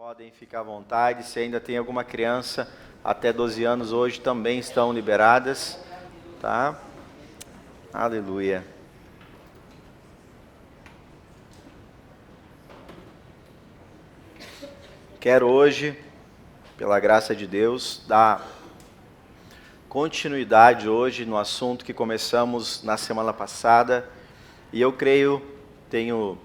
Podem ficar à vontade, se ainda tem alguma criança até 12 anos hoje também estão liberadas, tá? Aleluia. Quero hoje, pela graça de Deus, dar continuidade hoje no assunto que começamos na semana passada, e eu creio, tenho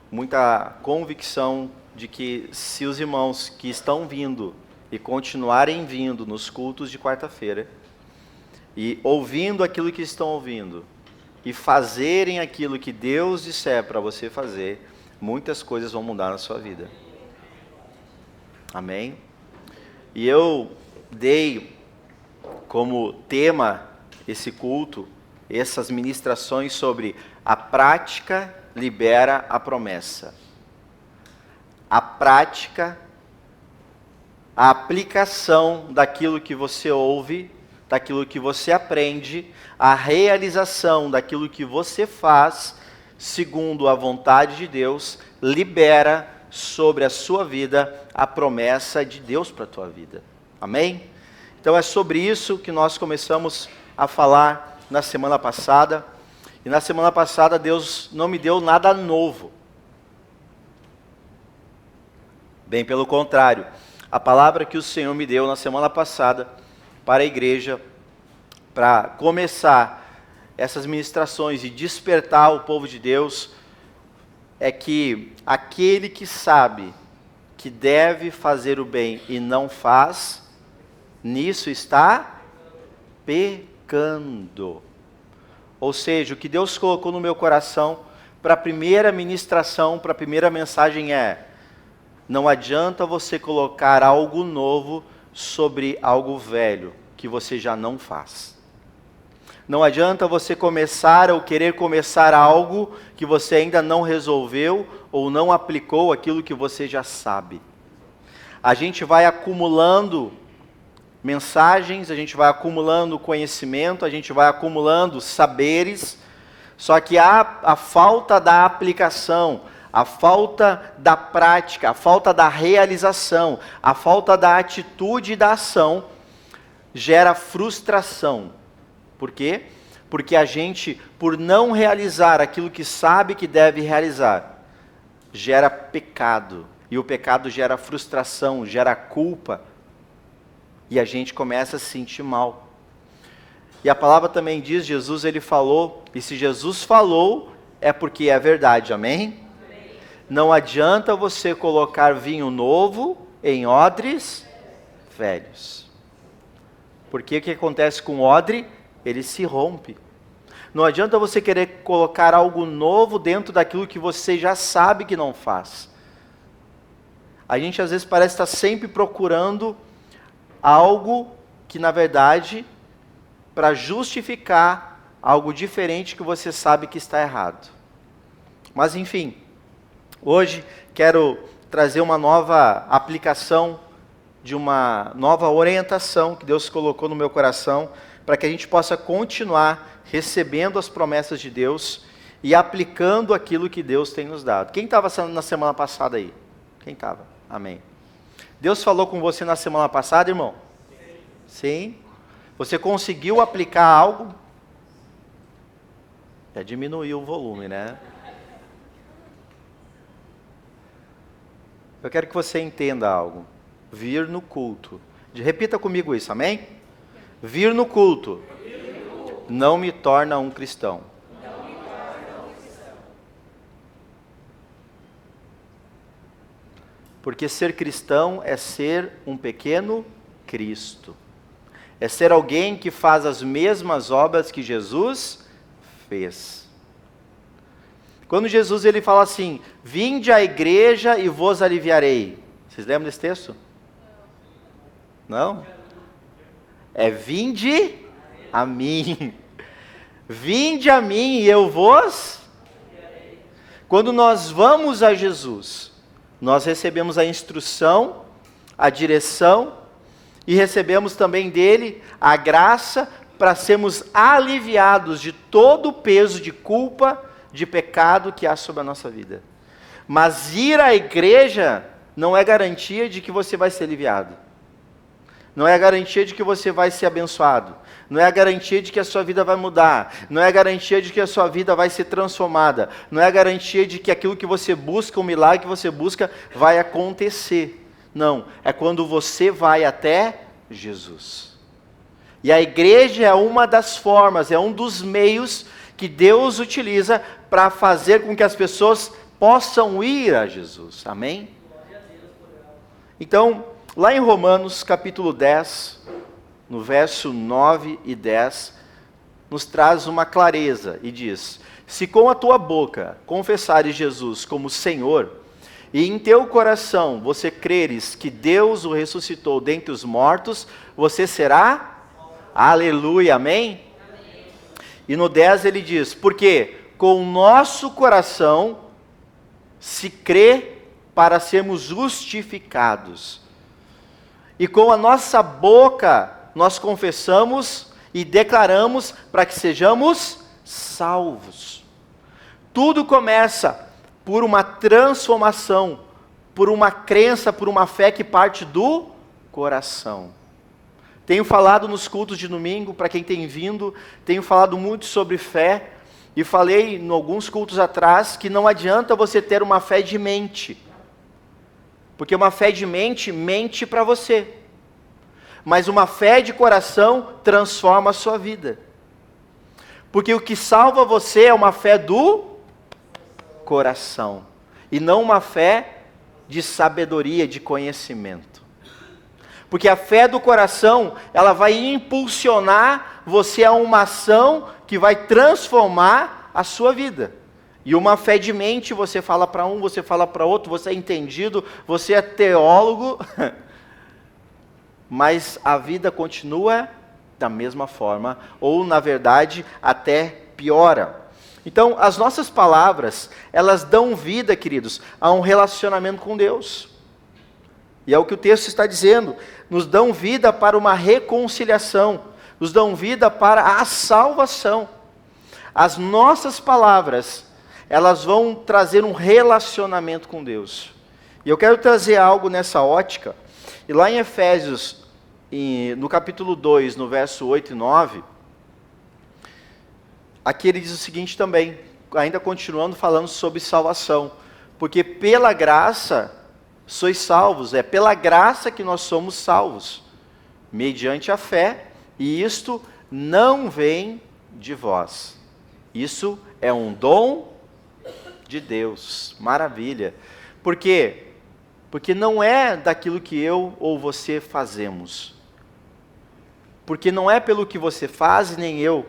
muita convicção de que se os irmãos que estão vindo e continuarem vindo nos cultos de quarta-feira e ouvindo aquilo que estão ouvindo e fazerem aquilo que Deus disser para você fazer, muitas coisas vão mudar na sua vida. Amém? E eu dei como tema esse culto, essas ministrações sobre a prática libera a promessa. A prática, a aplicação daquilo que você ouve, daquilo que você aprende, a realização daquilo que você faz, segundo a vontade de Deus, libera sobre a sua vida a promessa de Deus para a tua vida. Amém? Então é sobre isso que nós começamos a falar na semana passada. E na semana passada Deus não me deu nada novo. Bem pelo contrário, a palavra que o Senhor me deu na semana passada para a igreja, para começar essas ministrações e despertar o povo de Deus, é que aquele que sabe que deve fazer o bem e não faz, nisso está pecando. Ou seja, o que Deus colocou no meu coração para a primeira ministração, para a primeira mensagem é: não adianta você colocar algo novo sobre algo velho que você já não faz. Não adianta você começar ou querer começar algo que você ainda não resolveu ou não aplicou aquilo que você já sabe. A gente vai acumulando mensagens, a gente vai acumulando conhecimento, a gente vai acumulando saberes, só que a falta da aplicação, a falta da prática, a falta da realização, a falta da atitude e da ação gera frustração. Por quê? Porque a gente, por não realizar aquilo que sabe que deve realizar, gera pecado. E o pecado gera frustração, gera culpa. E a gente começa a se sentir mal. E a palavra também diz, Jesus ele falou, e se Jesus falou, é porque é verdade, amém? Não adianta você colocar vinho novo em odres velhos. Porque o que acontece com o odre? Ele se rompe. Não adianta você querer colocar algo novo dentro daquilo que você já sabe que não faz. A gente às vezes parece estar sempre procurando algo que na verdade, para justificar algo diferente que você sabe que está errado. Mas enfim, hoje quero trazer uma nova aplicação, de uma nova orientação que Deus colocou no meu coração, para que a gente possa continuar recebendo as promessas de Deus e aplicando aquilo que Deus tem nos dado. Quem estava na semana passada aí? Quem estava? Amém. Deus falou com você na semana passada, irmão? Sim. Você conseguiu aplicar algo? Já diminuiu o volume, né? Eu quero que você entenda algo. Vir no culto. Repita comigo isso, amém? Vir no culto não me torna um cristão. Porque ser cristão é ser um pequeno Cristo. É ser alguém que faz as mesmas obras que Jesus fez. Quando Jesus ele fala assim, vinde à igreja e vos aliviarei. Vocês lembram desse texto? Não? É vinde a mim. Vinde a mim e eu vos. Quando nós vamos a Jesus, nós recebemos a instrução, a direção e recebemos também dele a graça para sermos aliviados de todo o peso de culpa, de pecado que há sobre a nossa vida. Mas ir à igreja não é garantia de que você vai ser aliviado. Não é a garantia de que você vai ser abençoado. Não é a garantia de que a sua vida vai mudar. Não é a garantia de que a sua vida vai ser transformada. Não é a garantia de que aquilo que você busca, o milagre que você busca, vai acontecer. Não, é quando você vai até Jesus. E a igreja é uma das formas, é um dos meios que Deus utiliza para fazer com que as pessoas possam ir a Jesus. Amém? Então, lá em Romanos capítulo 10, no verso 9 e 10, nos traz uma clareza e diz: se com a tua boca confessares Jesus como Senhor, e em teu coração você creres que Deus o ressuscitou dentre os mortos, você será? Aleluia, amém? E no 10 ele diz: porque com o nosso coração se crê para sermos justificados, e com a nossa boca nós confessamos e declaramos para que sejamos salvos. Tudo começa por uma transformação, por uma crença, por uma fé que parte do coração. Tenho falado nos cultos de domingo, para quem tem vindo, tenho falado muito sobre fé, e falei em alguns cultos atrás que não adianta você ter uma fé de mente, porque uma fé de mente mente para você, mas uma fé de coração transforma a sua vida, porque o que salva você é uma fé do coração, e não uma fé de sabedoria, de conhecimento. Porque a fé do coração, ela vai impulsionar você a uma ação que vai transformar a sua vida. E uma fé de mente, você fala para um, você fala para outro, você é entendido, você é teólogo, mas a vida continua da mesma forma, ou na verdade até piora. Então, as nossas palavras, elas dão vida, queridos, a um relacionamento com Deus. E é o que o texto está dizendo, nos dão vida para uma reconciliação, nos dão vida para a salvação. As nossas palavras, elas vão trazer um relacionamento com Deus. E eu quero trazer algo nessa ótica, e lá em Efésios, no capítulo 2, no verso 8 e 9, aqui ele diz o seguinte também, ainda continuando falando sobre salvação, porque pela graça sois salvos, é pela graça que nós somos salvos, mediante a fé, e isto não vem de vós, isso é um dom de Deus, maravilha. Por quê? Porque não é daquilo que eu ou você fazemos, porque não é pelo que você faz, nem eu,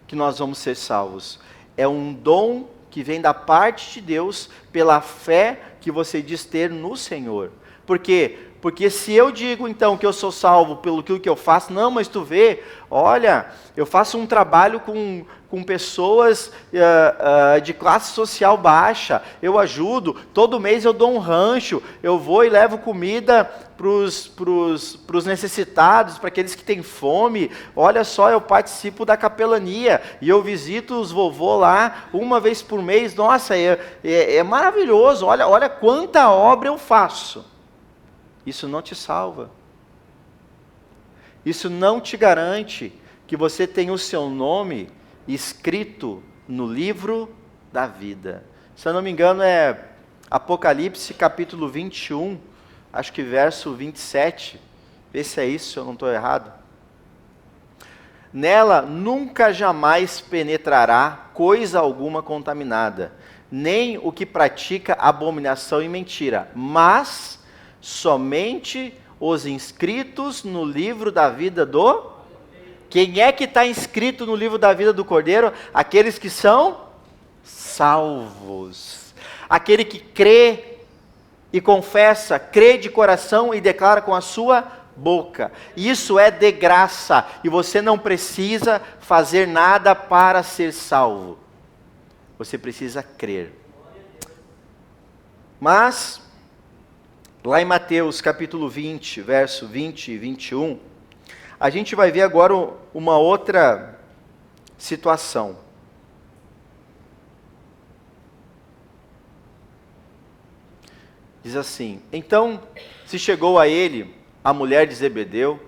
que nós vamos ser salvos, é um dom que vem da parte de Deus, pela fé que você diz ter no Senhor. Por quê? Porque se eu digo então que eu sou salvo pelo que eu faço, não, mas tu vê, olha, eu faço um trabalho com pessoas de classe social baixa, eu ajudo, todo mês eu dou um rancho, eu vou e levo comida para os necessitados, para aqueles que têm fome, olha só, eu participo da capelania, e eu visito os vovô lá uma vez por mês, nossa, é maravilhoso, olha quanta obra eu faço. Isso não te salva. Isso não te garante que você tenha o seu nome escrito no livro da vida. Se eu não me engano é Apocalipse capítulo 21, acho que verso 27. Vê se é isso, se eu não estou errado. Nela nunca jamais penetrará coisa alguma contaminada, nem o que pratica abominação e mentira, mas somente os inscritos no livro da vida do... Quem é que está inscrito no livro da vida do Cordeiro? Aqueles que são salvos. Aquele que crê e confessa, crê de coração e declara com a sua boca. Isso é de graça e você não precisa fazer nada para ser salvo. Você precisa crer. Mas lá em Mateus capítulo 20, verso 20 e 21, a gente vai ver agora uma outra situação. Diz Diz assim: então se chegou a ele a mulher de Zebedeu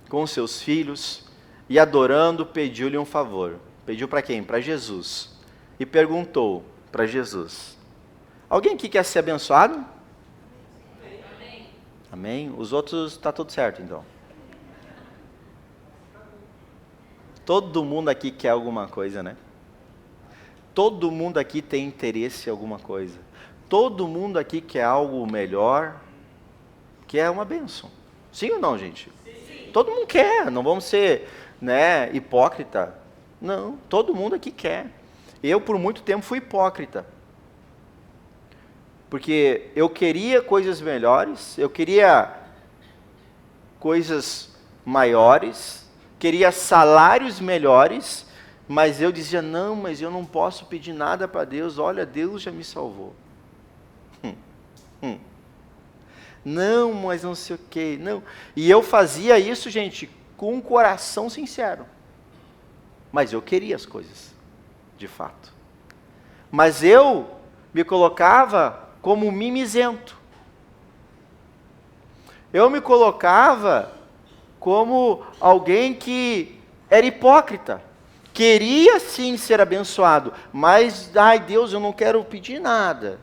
com seus filhos e adorando pediu-lhe um favor. Pediu para quem? Para Jesus. E perguntou para Jesus: alguém aqui quer ser abençoado? Amém. Amém? Os outros está tudo certo então. Todo mundo aqui quer alguma coisa, né? Todo mundo aqui tem interesse em alguma coisa. Todo mundo aqui quer algo melhor, quer uma bênção. Sim ou não, gente? Sim. Todo mundo quer, não vamos ser, né, hipócrita. Não, todo mundo aqui quer. Eu, por muito tempo, fui hipócrita. Porque eu queria coisas melhores, eu queria coisas maiores, queria salários melhores, mas eu dizia: não, mas eu não posso pedir nada para Deus, olha, Deus já me salvou. Não, mas não sei o que, não. E eu fazia isso, gente, com um coração sincero. Mas eu queria as coisas, de fato. Mas eu me colocava como mimizento. Eu me colocava como alguém que era hipócrita. Queria sim ser abençoado, mas, ai Deus, eu não quero pedir nada.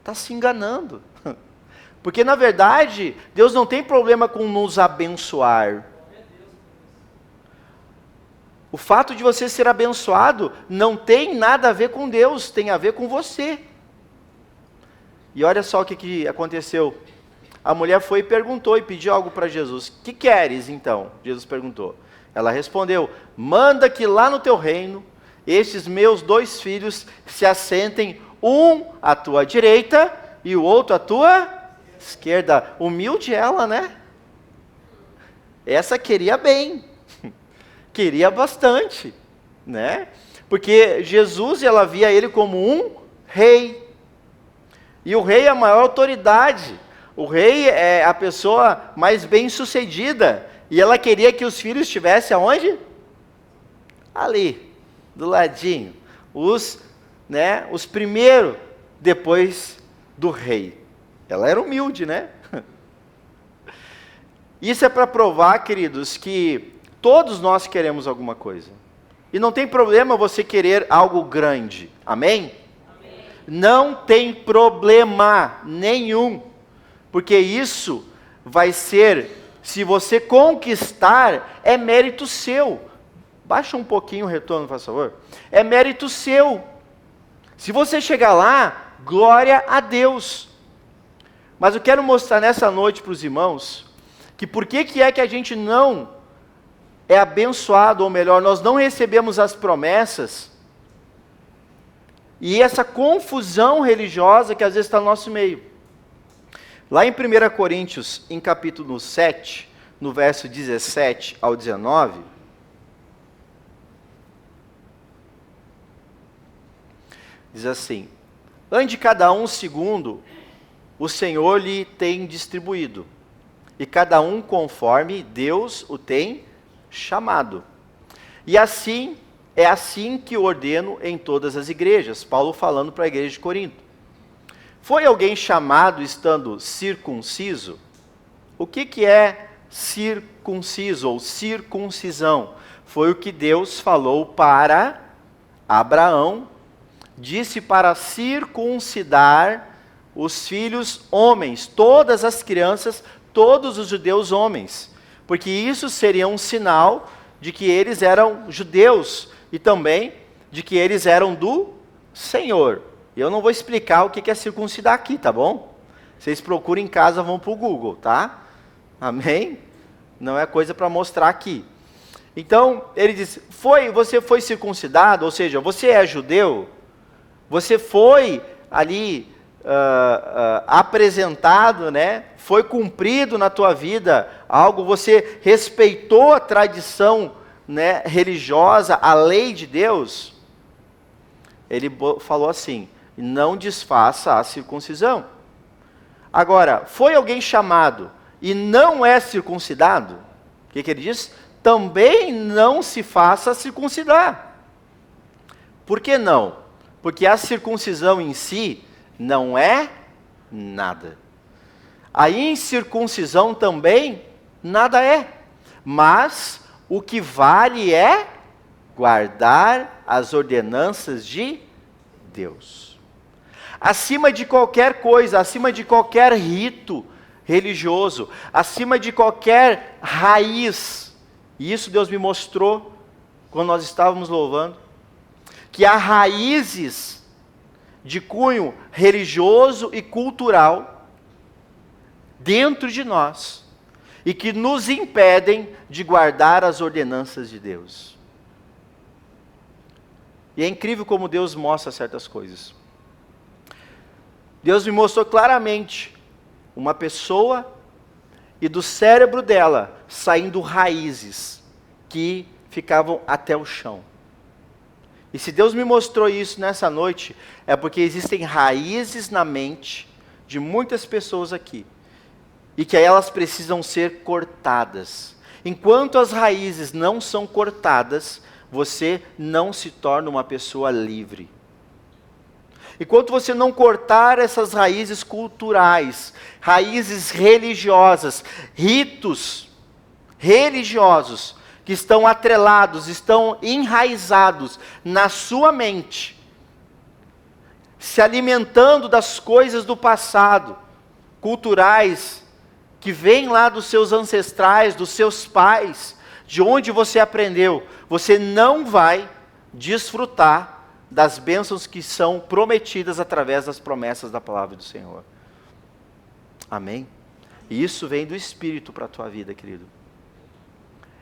Está se enganando. Porque, na verdade, Deus não tem problema com nos abençoar. O fato de você ser abençoado não tem nada a ver com Deus, tem a ver com você. E olha só o que aconteceu. A mulher foi e perguntou e pediu algo para Jesus. Que queres, então? Jesus perguntou. Ela respondeu: manda que lá no teu reino, estes meus 2 filhos se assentem, um à tua direita e o outro à tua esquerda. Humilde ela, né? Essa queria bem, queria bastante, né? Porque Jesus, ela via ele como um rei. E o rei é a maior autoridade. O rei é a pessoa mais bem-sucedida. E ela queria que os filhos estivessem aonde? Ali, do ladinho. Os primeiros depois do rei. Ela era humilde, né? Isso é para provar, queridos, que todos nós queremos alguma coisa. E não tem problema você querer algo grande. Amém? Amém. Não tem problema nenhum. Porque isso vai ser, se você conquistar, é mérito seu. Baixa um pouquinho o retorno, por favor. É mérito seu. Se você chegar lá, glória a Deus. Mas eu quero mostrar nessa noite para os irmãos, que por que é que a gente não é abençoado, ou melhor, nós não recebemos as promessas, e essa confusão religiosa que às vezes está no nosso meio. Lá em 1 Coríntios, em capítulo 7, no verso 17 ao 19, diz assim: ande cada um segundo o Senhor lhe tem distribuído, e cada um conforme Deus o tem chamado. E assim, é assim que ordeno em todas as igrejas. Paulo falando para a igreja de Corinto. Foi alguém chamado estando circunciso? O que é circunciso ou circuncisão? Foi o que Deus falou para Abraão. Disse para circuncidar os filhos homens, todas as crianças, todos os judeus homens. Porque isso seria um sinal de que eles eram judeus e também de que eles eram do Senhor. Eu não vou explicar o que é circuncidar aqui, tá bom? Vocês procuram em casa, vão para o Google, tá? Amém? Não é coisa para mostrar aqui. Então, ele diz, você foi circuncidado, ou seja, você é judeu, você foi ali apresentado, né? Foi cumprido na tua vida algo, você respeitou a tradição, né, religiosa, a lei de Deus. Ele falou assim: não desfaça a circuncisão. Agora, foi alguém chamado e não é circuncidado? O que ele diz? Também não se faça circuncidar. Por que não? Porque a circuncisão em si não é nada. A incircuncisão também nada é. Mas o que vale é guardar as ordenanças de Deus. Acima de qualquer coisa, acima de qualquer rito religioso, acima de qualquer raiz, e isso Deus me mostrou quando nós estávamos louvando, que há raízes de cunho religioso e cultural dentro de nós, e que nos impedem de guardar as ordenanças de Deus. E é incrível como Deus mostra certas coisas. Deus me mostrou claramente uma pessoa e do cérebro dela saindo raízes que ficavam até o chão. E se Deus me mostrou isso nessa noite, é porque existem raízes na mente de muitas pessoas aqui, e que elas precisam ser cortadas. Enquanto as raízes não são cortadas, você não se torna uma pessoa livre. Enquanto você não cortar essas raízes culturais, raízes religiosas, ritos religiosos, que estão atrelados, estão enraizados na sua mente, se alimentando das coisas do passado, culturais, que vêm lá dos seus ancestrais, dos seus pais, de onde você aprendeu, você não vai desfrutar das bênçãos que são prometidas através das promessas da palavra do Senhor. Amém? E isso vem do Espírito para a tua vida, querido.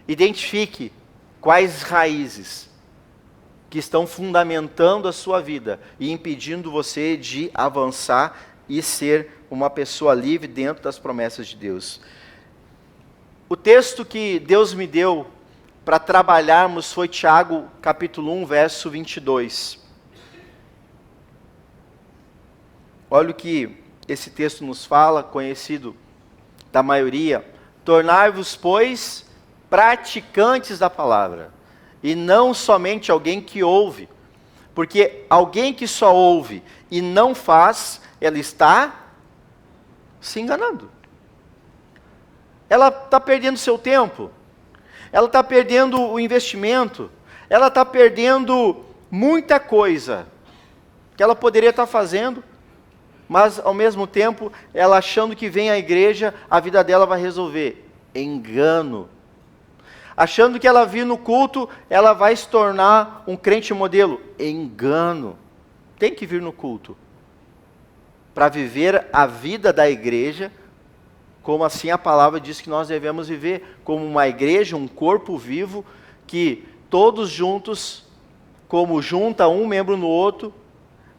Identifique quais raízes que estão fundamentando a sua vida e impedindo você de avançar e ser uma pessoa livre dentro das promessas de Deus. O texto que Deus me deu para trabalharmos foi Tiago, capítulo 1, verso 22. Olha o que esse texto nos fala, conhecido da maioria. Tornai-vos, pois, praticantes da palavra, e não somente alguém que ouve, porque alguém que só ouve e não faz, ela está se enganando. Ela está perdendo seu tempo, ela está perdendo o investimento, ela está perdendo muita coisa que ela poderia estar fazendo, mas ao mesmo tempo, ela achando que vem à igreja, a vida dela vai resolver. Engano. Achando que ela vir no culto, ela vai se tornar um crente modelo. Engano. Tem que vir no culto para viver a vida da igreja, como assim a palavra diz que nós devemos viver, como uma igreja, um corpo vivo, que todos juntos, como junta um membro no outro,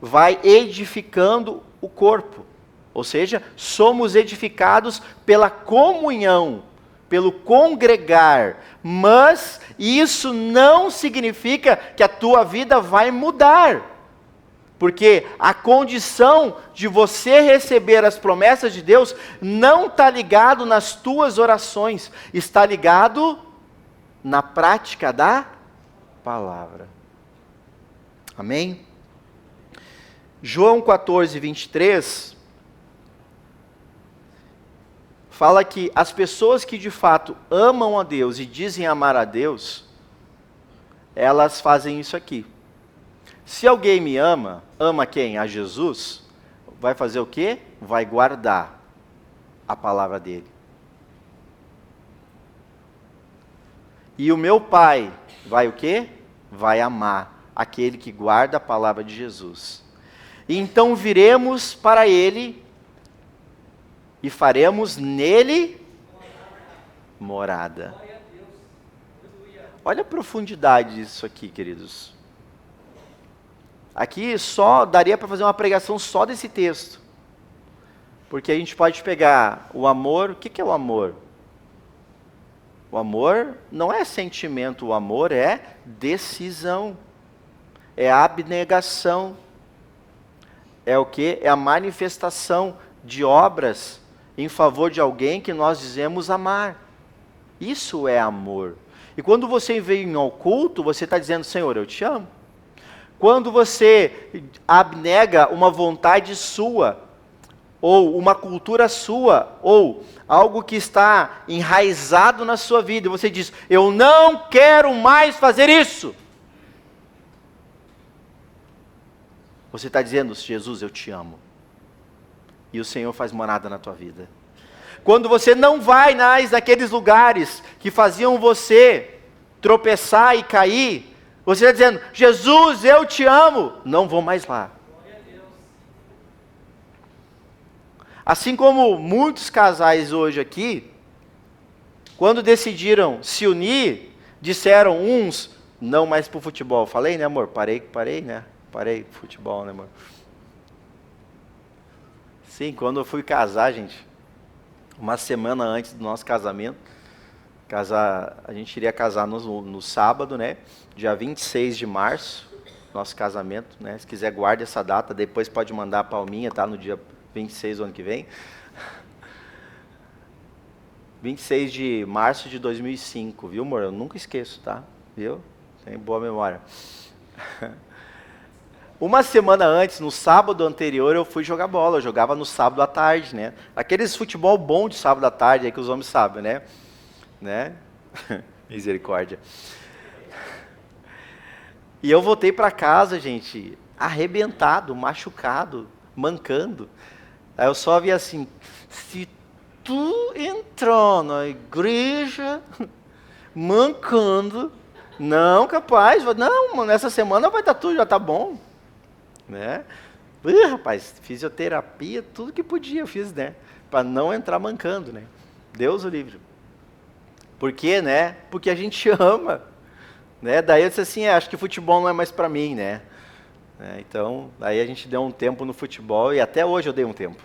vai edificando o corpo. Ou seja, somos edificados pela comunhão, pelo congregar, mas isso não significa que a tua vida vai mudar. Porque a condição de você receber as promessas de Deus não está ligado nas tuas orações, está ligado na prática da palavra. Amém? João 14, 23, fala que as pessoas que de fato amam a Deus e dizem amar a Deus, elas fazem isso aqui. Se alguém me ama, ama quem? A Jesus, vai fazer o quê? Vai guardar a palavra dele. E o meu Pai vai o quê? Vai amar aquele que guarda a palavra de Jesus. E então viremos para ele e faremos nele morada. Olha a profundidade disso aqui, queridos. Aqui só daria para fazer uma pregação só desse texto. Porque a gente pode pegar o amor. O que é o amor? O amor não é sentimento, o amor é decisão. É abnegação. É o que? É a manifestação de obras em favor de alguém que nós dizemos amar. Isso é amor. E quando você vem ao culto, você está dizendo, Senhor, eu te amo. Quando você abnega uma vontade sua, ou uma cultura sua, ou algo que está enraizado na sua vida, e você diz, eu não quero mais fazer isso. Você está dizendo, Jesus, eu te amo. E o Senhor faz morada na tua vida. Quando você não vai mais naqueles lugares que faziam você tropeçar e cair, você está dizendo, Jesus, eu te amo. Não vou mais lá. Assim como muitos casais hoje aqui, quando decidiram se unir, disseram uns, não mais para o futebol. Falei, né, amor? Parei, né? Parei com futebol, né, amor? Sim, quando eu fui casar, gente, uma semana antes do nosso casamento, a gente iria casar no sábado, né? Dia 26 de março, nosso casamento, né? Se quiser, guarde essa data, depois pode mandar a palminha, tá? No dia 26 do ano que vem. 26 de março de 2005, viu, amor? Eu nunca esqueço, tá? Viu? Tem boa memória. Uma semana antes, no sábado anterior, eu fui jogar bola. Eu jogava no sábado à tarde, né? Aqueles futebol bom de sábado à tarde, aí que os homens sabem, né? Misericórdia. E eu voltei para casa, gente, arrebentado, machucado, mancando. Aí eu só vi assim, se tu entrar na igreja mancando, não capaz, não, nessa semana vai estar tudo, já tá bom. Né? Rapaz, fisioterapia, tudo que podia eu fiz, né? Para não entrar mancando, né? Deus o livre. Por quê, né? Porque a gente ama, né? Daí eu disse assim, acho que futebol não é mais para mim, né? Então, daí a gente deu um tempo no futebol e até hoje eu dei um tempo.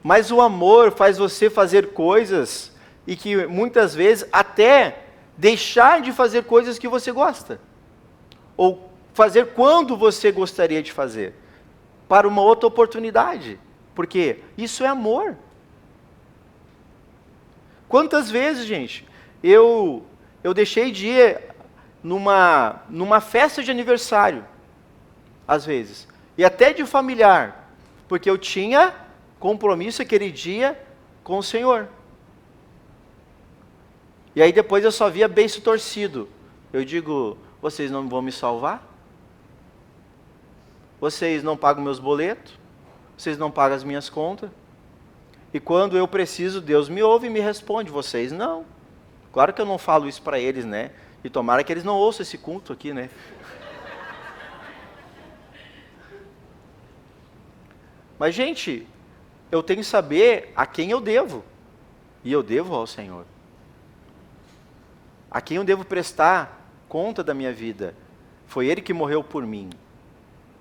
Mas o amor faz você fazer coisas e que muitas vezes até deixar de fazer coisas que você gosta. Ou fazer quando você gostaria de fazer, para uma outra oportunidade, porque isso é amor. Quantas vezes, gente, eu deixei de ir numa festa de aniversário, às vezes, e até de familiar, porque eu tinha compromisso aquele dia com o Senhor. E aí depois eu só via beiço torcido. Eu digo, vocês não vão me salvar? Vocês não pagam meus boletos? Vocês não pagam as minhas contas? E quando eu preciso, Deus me ouve e me responde. Vocês não. Claro que eu não falo isso para eles, né? E tomara que eles não ouçam esse culto aqui, né? Mas, gente, eu tenho que saber a quem eu devo. E eu devo ao Senhor. A quem eu devo prestar conta da minha vida. Foi Ele que morreu por mim.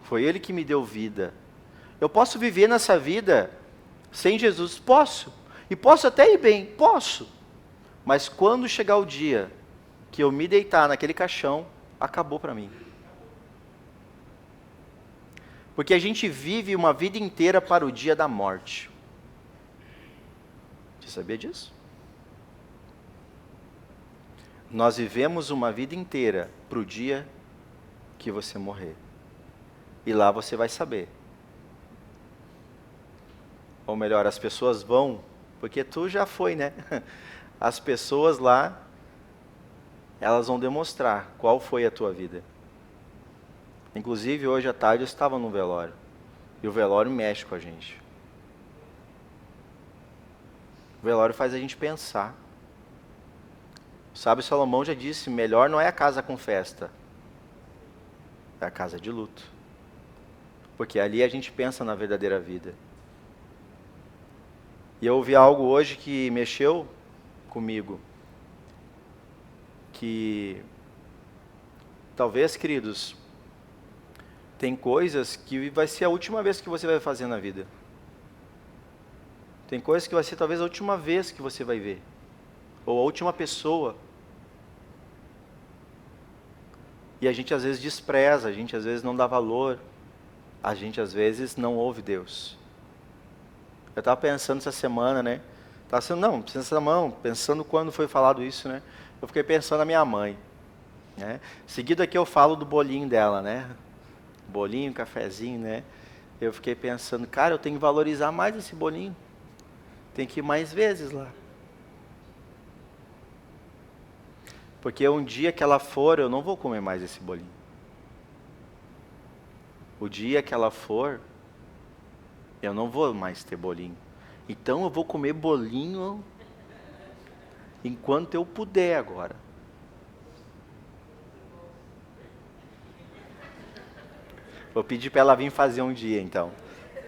Foi Ele que me deu vida. Eu posso viver nessa vida sem Jesus? Posso. E posso até ir bem? Posso. Mas quando chegar o dia que eu me deitar naquele caixão, acabou para mim. Porque a gente vive uma vida inteira para o dia da morte. Você sabia disso? Nós vivemos uma vida inteira para o dia que você morrer. E lá você vai saber. Ou melhor, as pessoas vão, porque tu já foi, né? As pessoas lá, elas vão demonstrar qual foi a tua vida. Inclusive, hoje à tarde eu estava no velório. E o velório mexe com a gente. O velório faz a gente pensar. Sabe, Salomão já disse, melhor não é a casa com festa, é a casa de luto. Porque ali a gente pensa na verdadeira vida. E eu ouvi algo hoje que mexeu comigo. Que talvez, queridos, tem coisas que vai ser a última vez que você vai fazer na vida. Tem coisas que vai ser talvez a última vez que você vai ver. Ou a última pessoa. E a gente às vezes despreza, a gente às vezes não dá valor, a gente às vezes não ouve Deus. Eu estava pensando essa semana, né? Pensando quando foi falado isso, né? Eu fiquei pensando na minha mãe. Né? Seguido aqui eu falo do bolinho dela, né? Bolinho, cafezinho, né? Eu fiquei pensando, cara, eu tenho que valorizar mais esse bolinho. Tem que ir mais vezes lá. Porque um dia que ela for, eu não vou comer mais esse bolinho. O dia que ela for, eu não vou mais ter bolinho. Então eu vou comer bolinho enquanto eu puder agora. Vou pedir para ela vir fazer um dia então,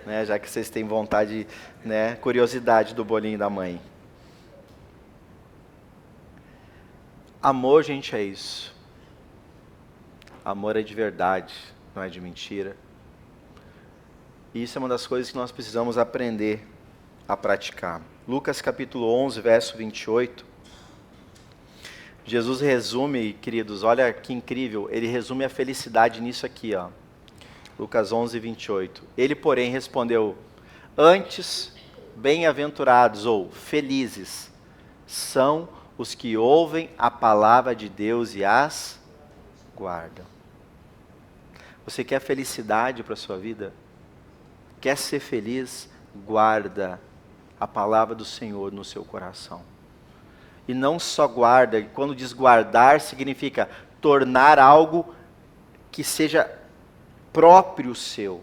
né, já que vocês têm vontade, né, curiosidade do bolinho da mãe. Amor, gente, é isso. Amor é de verdade, não é de mentira. E isso é uma das coisas que nós precisamos aprender a praticar. Lucas capítulo 11, verso 28. Jesus resume, queridos, olha que incrível, ele resume a felicidade nisso aqui, ó. Lucas 11, 28. Ele, porém, respondeu: antes, bem-aventurados ou felizes são os que ouvem a palavra de Deus e as guardam. Você quer felicidade para a sua vida? Quer ser feliz? Guarda a palavra do Senhor no seu coração. E não só guarda, quando diz guardar, significa tornar algo que seja próprio seu.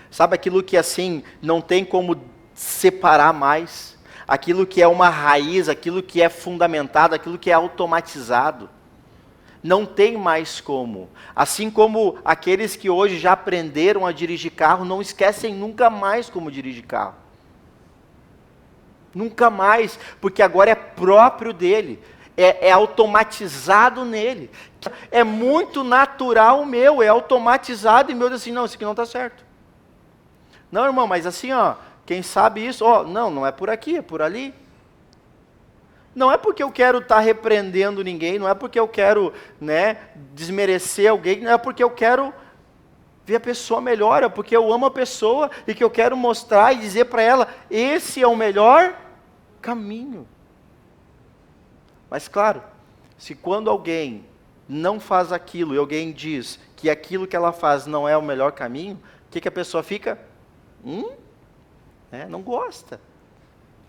Sabe aquilo que assim não tem como separar mais? Aquilo que é uma raiz, aquilo que é fundamentado, aquilo que é automatizado. Não tem mais como. Assim como aqueles que hoje já aprenderam a dirigir carro, não esquecem nunca mais como dirigir carro. Nunca mais, porque agora é próprio dele, é automatizado nele. É muito natural meu, é automatizado e meu diz assim, não, isso aqui não está certo. Não, irmão, mas assim, ó, quem sabe isso, ó, não é por aqui, é por ali. Não é porque eu quero estar repreendendo ninguém, não é porque eu quero, né, desmerecer alguém, não é porque eu quero ver a pessoa melhor, é porque eu amo a pessoa e que eu quero mostrar e dizer para ela, esse é o melhor caminho. Mas claro, se quando alguém não faz aquilo e alguém diz que aquilo que ela faz não é o melhor caminho, o que a pessoa fica? Não gosta.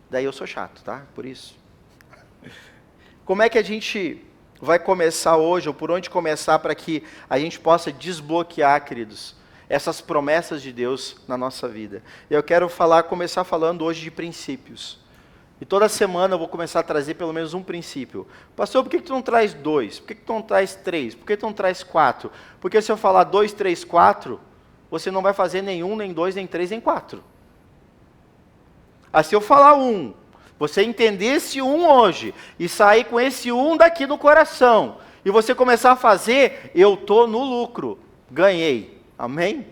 Daí eu sou chato, tá? Por isso. Como é que a gente vai começar hoje, ou por onde começar para que a gente possa desbloquear, queridos, essas promessas de Deus na nossa vida? Eu quero começar falando hoje de princípios. E toda semana eu vou começar a trazer pelo menos um princípio. Pastor, por que tu não traz 2? Por que tu não traz 3? Por que tu não traz 4? Porque se eu falar 2, 3, 4, você não vai fazer nenhum, nem 2, nem 3, nem 4. Se eu falar 1, você entender esse 1 hoje, e sair com esse 1 daqui no coração, e você começar a fazer, eu estou no lucro. Ganhei. Amém?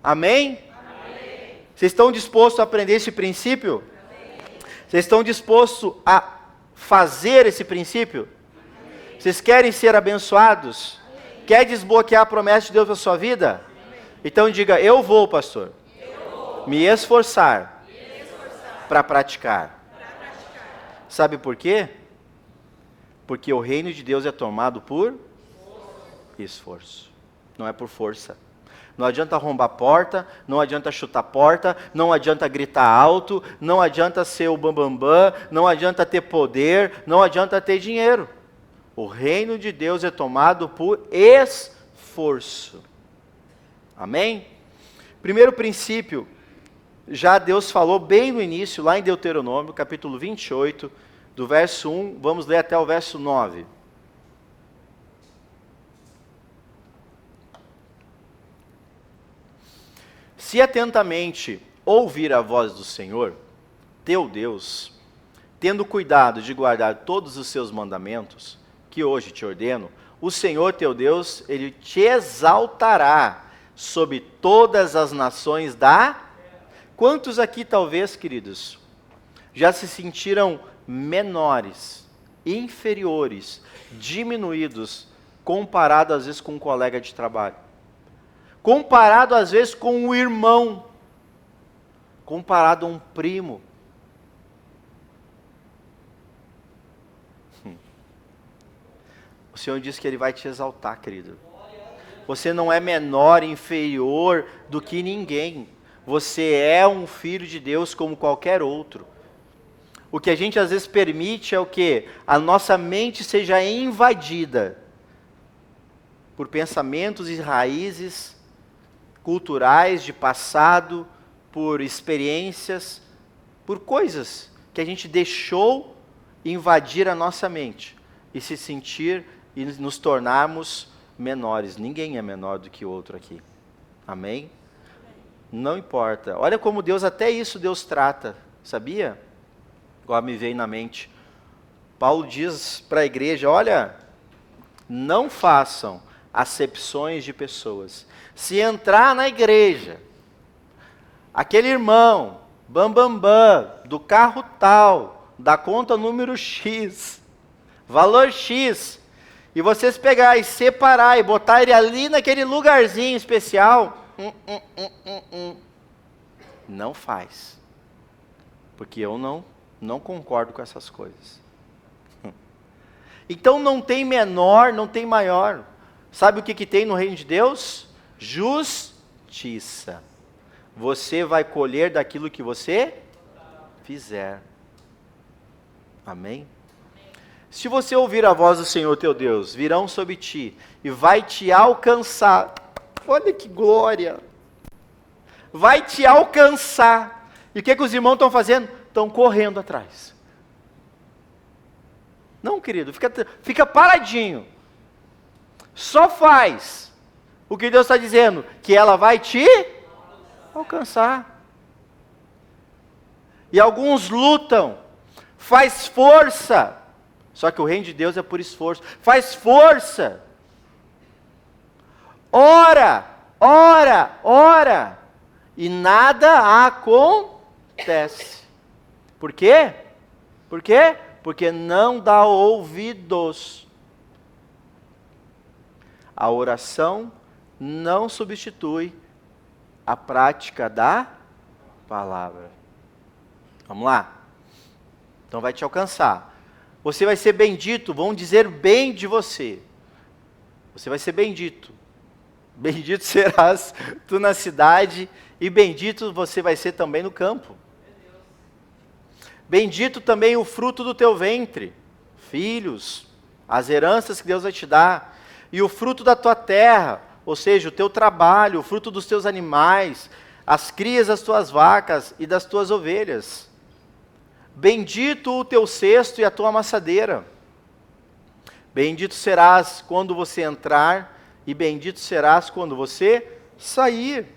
Amém? Amém? Vocês estão dispostos a aprender esse princípio? Vocês estão dispostos a fazer esse princípio? Amém. Vocês querem ser abençoados? Amém. Quer desbloquear a promessa de Deus para a sua vida? Amém. Então diga, eu vou, pastor, me esforçar para praticar. Sabe por quê? Porque o reino de Deus é tomado por esforço, não é por força. Não adianta arrombar porta, não adianta chutar porta, não adianta gritar alto, não adianta ser o bambambam, não adianta ter poder, não adianta ter dinheiro. O reino de Deus é tomado por esforço. Amém? Primeiro princípio, já Deus falou bem no início, lá em Deuteronômio, capítulo 28, do verso 1, vamos ler até o verso 9. Se atentamente ouvir a voz do Senhor, teu Deus, tendo cuidado de guardar todos os seus mandamentos, que hoje te ordeno, o Senhor teu Deus, Ele te exaltará sobre todas as nações da... Quantos aqui talvez, queridos, já se sentiram menores, inferiores, diminuídos, comparado às vezes com um colega de trabalho? Comparado às vezes com um irmão, comparado a um primo. O Senhor diz que Ele vai te exaltar, querido. Você não é menor, inferior do que ninguém. Você é um filho de Deus como qualquer outro. O que a gente às vezes permite é o quê? A nossa mente seja invadida por pensamentos e raízes culturais de passado, por experiências, por coisas que a gente deixou invadir a nossa mente e se sentir e nos tornarmos menores. Ninguém é menor do que o outro aqui. Amém? Não importa. Olha como Deus, até isso Deus trata. Sabia? Agora me veio na mente. Paulo diz para a igreja, olha, não façam acepções de pessoas. Se entrar na igreja, aquele irmão, do carro tal, da conta número X, valor X, e vocês pegar e separar e botar ele ali naquele lugarzinho especial, não faz. Porque eu não concordo com essas coisas. Então não tem menor, não tem maior. Sabe o que tem no reino de Deus? Justiça. Você vai colher daquilo que você fizer. Amém? Se você ouvir a voz do Senhor teu Deus, virão sobre ti e vai te alcançar. Olha que glória! Vai te alcançar. E o que os irmãos estão fazendo? Estão correndo atrás. Não, querido, fica paradinho. Só faz o que Deus está dizendo, que ela vai te alcançar. E alguns lutam, faz força. Só que o reino de Deus é por esforço. Faz força. Ora, e nada acontece. Por quê? Por quê? Porque não dá ouvidos. A oração não substitui a prática da palavra. Vamos lá. Então vai te alcançar. Você vai ser bendito, vão dizer bem de você. Você vai ser bendito. Bendito serás tu na cidade e bendito você vai ser também no campo. Bendito também o fruto do teu ventre, filhos, as heranças que Deus vai te dar, e o fruto da tua terra, ou seja, o teu trabalho, o fruto dos teus animais, as crias das tuas vacas e das tuas ovelhas. Bendito o teu cesto e a tua amassadeira. Bendito serás quando você entrar, e bendito serás quando você sair.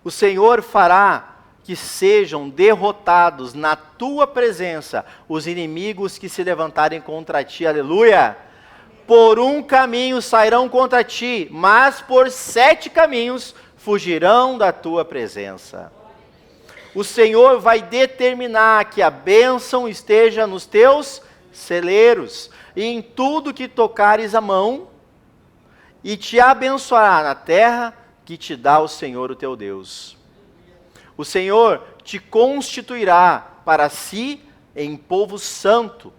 O Senhor fará que sejam derrotados na tua presença os inimigos que se levantarem contra ti. Aleluia! Por um caminho sairão contra ti, mas por 7 caminhos fugirão da tua presença. O Senhor vai determinar que a bênção esteja nos teus celeiros, e em tudo que tocares a mão, e te abençoará na terra que te dá o Senhor o teu Deus. O Senhor te constituirá para si em povo santo,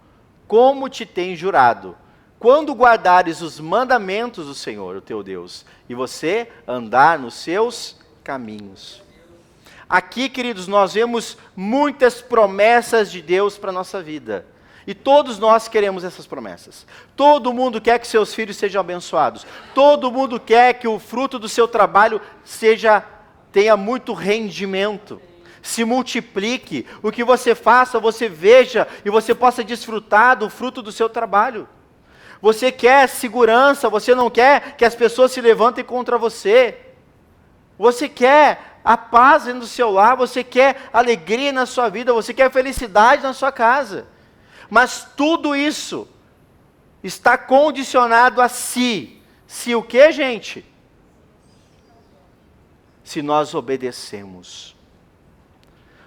como te tem jurado, quando guardares os mandamentos do Senhor, o teu Deus, e você andar nos seus caminhos. Aqui, queridos, nós vemos muitas promessas de Deus para a nossa vida. E todos nós queremos essas promessas. Todo mundo quer que seus filhos sejam abençoados. Todo mundo quer que o fruto do seu trabalho tenha muito rendimento. Se multiplique. O que você faça, você veja e você possa desfrutar do fruto do seu trabalho. Você quer segurança, você não quer que as pessoas se levantem contra você. Você quer a paz no seu lar, você quer alegria na sua vida, você quer felicidade na sua casa. Mas tudo isso está condicionado a si. Se o que, gente? Se nós obedecemos.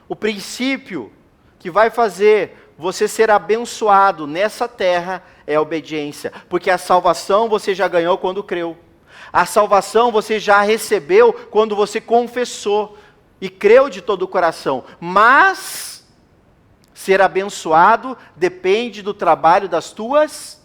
O princípio que vai fazer você ser abençoado nessa terra é a obediência. Porque a salvação você já ganhou quando creu. A salvação você já recebeu quando você confessou e creu de todo o coração. Mas ser abençoado depende do trabalho das tuas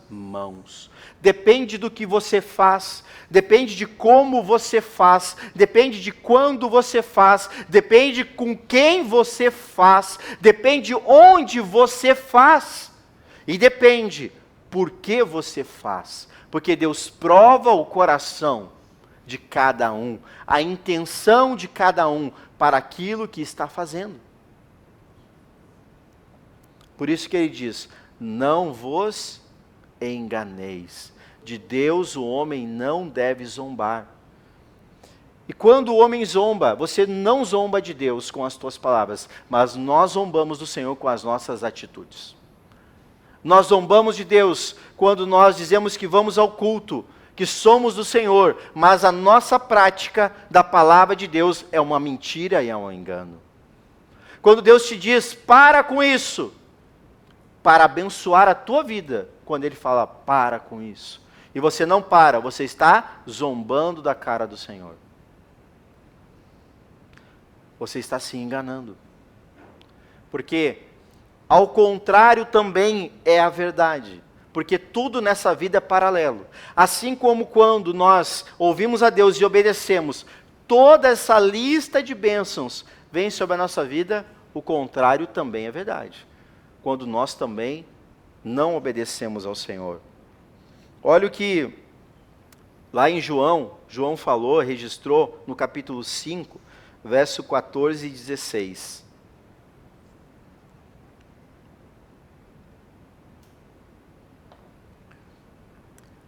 mãos. depende do que você faz, depende de como você faz, depende de quando você faz, depende com quem você faz, depende onde você faz, e depende por que você faz, porque Deus prova o coração de cada um, a intenção de cada um para aquilo que está fazendo. Por isso que ele diz, não vos enganeis. De Deus o homem não deve zombar. E quando o homem zomba, você não zomba de Deus com as tuas palavras, mas nós zombamos do Senhor com as nossas atitudes. Nós zombamos de Deus quando nós dizemos que vamos ao culto, que somos do Senhor, mas a nossa prática da palavra de Deus é uma mentira e é um engano. Quando Deus te diz, para com isso, para abençoar a tua vida, quando Ele fala, para com isso, e você não para, você está zombando da cara do Senhor. Você está se enganando. Porque, ao contrário também é a verdade. Porque tudo nessa vida é paralelo. Assim como quando nós ouvimos a Deus e obedecemos, toda essa lista de bênçãos vem sobre a nossa vida, o contrário também é verdade. Quando nós também não obedecemos ao Senhor. Olha o que lá em João falou, registrou no capítulo 5, verso 14 e 16.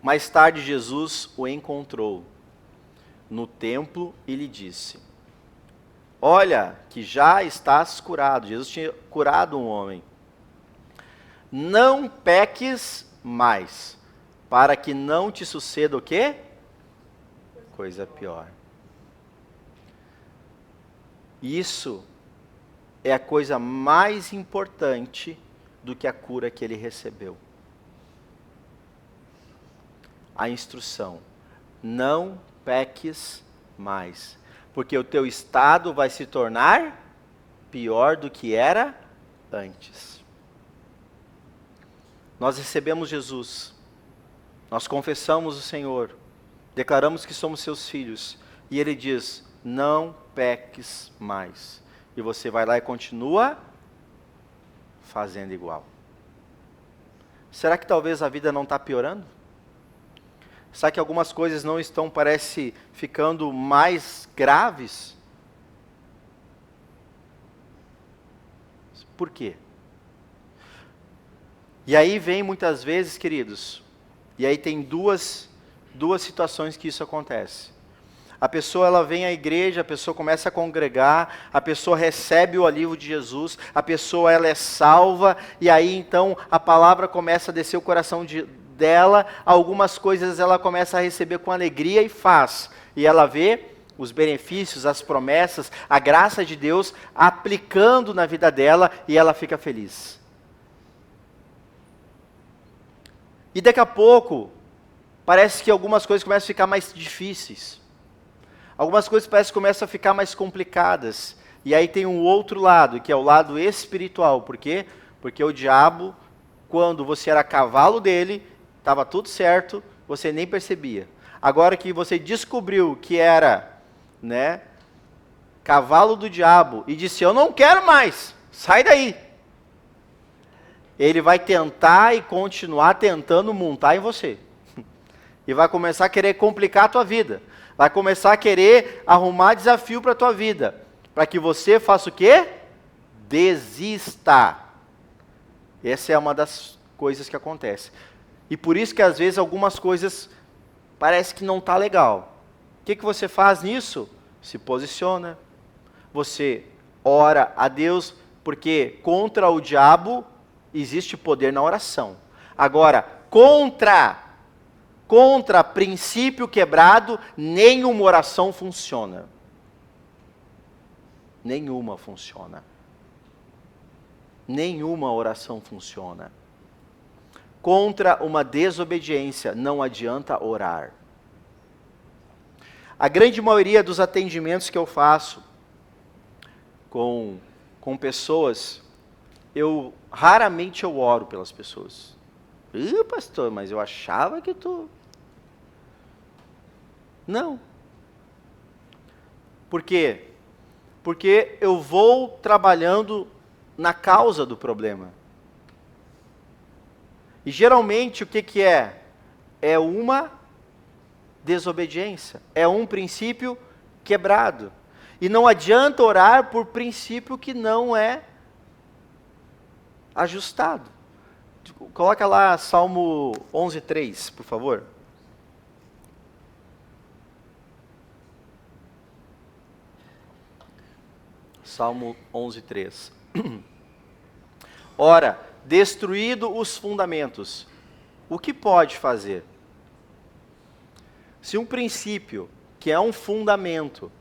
Mais tarde Jesus o encontrou no templo e lhe disse, olha que já estás curado. Jesus tinha curado um homem. Não peques mais, para que não te suceda o quê? Coisa pior. Isso é a coisa mais importante do que a cura que ele recebeu. A instrução, não peques mais, porque o teu estado vai se tornar pior do que era antes. Nós recebemos Jesus, nós confessamos o Senhor, declaramos que somos seus filhos, e Ele diz, não peques mais. E você vai lá e continua fazendo igual. Será que talvez a vida não está piorando? Será que algumas coisas não estão, parece, ficando mais graves? Por quê? E aí vem muitas vezes, queridos, e aí tem duas situações que isso acontece. A pessoa ela vem à igreja, a pessoa começa a congregar, a pessoa recebe o alívio de Jesus, a pessoa ela é salva, e aí então a palavra começa a descer o coração dela, algumas coisas ela começa a receber com alegria e faz. E ela vê os benefícios, as promessas, a graça de Deus aplicando na vida dela e ela fica feliz. E daqui a pouco, parece que algumas coisas começam a ficar mais difíceis. Algumas coisas parece que começam a ficar mais complicadas. E aí tem um outro lado, que é o lado espiritual. Por quê? Porque o diabo, quando você era cavalo dele, estava tudo certo, você nem percebia. Agora que você descobriu que era, cavalo do diabo, e disse, eu não quero mais, sai daí. Ele vai tentar e continuar tentando montar em você. E vai começar a querer complicar a tua vida. Vai começar a querer arrumar desafio para a tua vida. Para que você faça o quê? Desista. Essa é uma das coisas que acontece. E por isso que às vezes algumas coisas parece que não está legal. O que você faz nisso? Se posiciona. Você ora a Deus, porque contra o diabo existe poder na oração. Agora, contra princípio quebrado, nenhuma oração funciona. Nenhuma funciona. Nenhuma oração funciona. Contra uma desobediência, não adianta orar. A grande maioria dos atendimentos que eu faço com pessoas, raramente eu oro pelas pessoas. Pastor, mas eu achava que tu... Não. Por quê? Porque eu vou trabalhando na causa do problema. E geralmente o que é? É uma desobediência. É um princípio quebrado. E não adianta orar por princípio que não é ajustado. Coloca lá Salmo 11:3, por favor. Salmo 11:3. Ora, destruído os fundamentos, o que pode fazer? Se um princípio, que é um fundamento,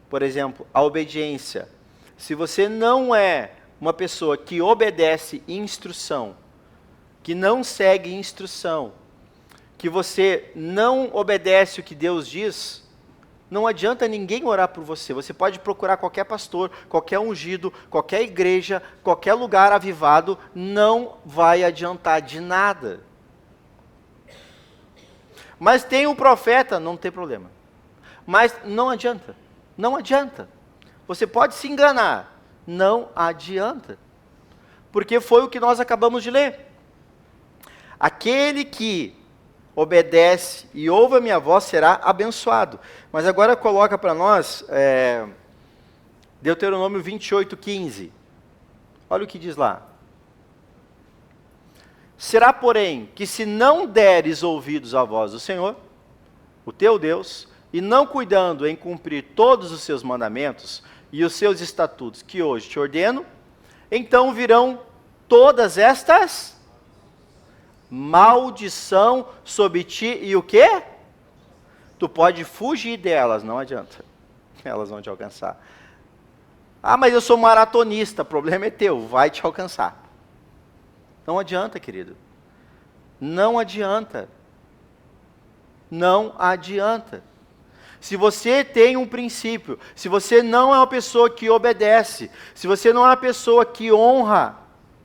por exemplo, a obediência, se você não é uma pessoa que obedece instrução, que não segue instrução, que você não obedece o que Deus diz, não adianta ninguém orar por você. Você pode procurar qualquer pastor, qualquer ungido, qualquer igreja, qualquer lugar avivado, não vai adiantar de nada. Mas tem um profeta, não tem problema. Mas não adianta. Não adianta. Você pode se enganar. Não adianta. Porque foi o que nós acabamos de ler. Aquele que obedece e ouve a minha voz será abençoado. Mas agora coloca para nós Deuteronômio 28:15. Olha o que diz lá. Será, porém, que se não deres ouvidos à voz do Senhor, o teu Deus, e não cuidando em cumprir todos os seus mandamentos e os seus estatutos que hoje te ordeno, então virão todas estas maldição sobre ti e o quê? Tu pode fugir delas, não adianta. Elas vão te alcançar. Ah, mas eu sou maratonista, o problema é teu, vai te alcançar. Não adianta, querido. Não adianta. Não adianta. Se você tem um princípio, se você não é uma pessoa que obedece, se você não é uma pessoa que honra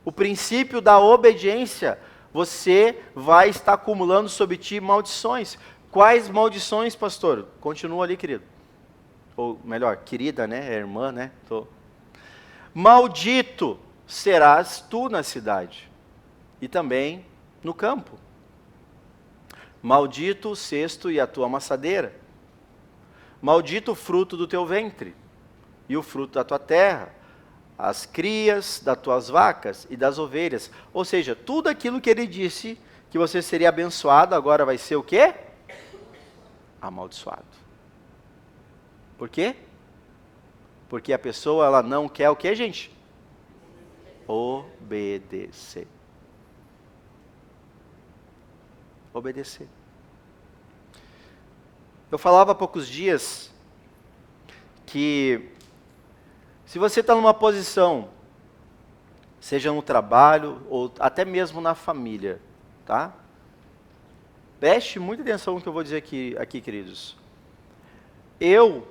o princípio da obediência, você vai estar acumulando sobre ti maldições. Quais maldições, pastor? Continua ali, querido. Ou melhor, querida, né? Irmã, né? Maldito serás tu na cidade e também no campo. Maldito o cesto e a tua amassadeira. Maldito o fruto do teu ventre e o fruto da tua terra, as crias das tuas vacas e das ovelhas. Ou seja, tudo aquilo que ele disse que você seria abençoado, agora vai ser o quê? Amaldiçoado. Por quê? Porque a pessoa, ela não quer o quê, gente? Obedecer. Obedecer. Eu falava há poucos dias que se você está numa posição, seja no trabalho ou até mesmo na família, tá? Preste muita atenção no que eu vou dizer aqui, queridos. Eu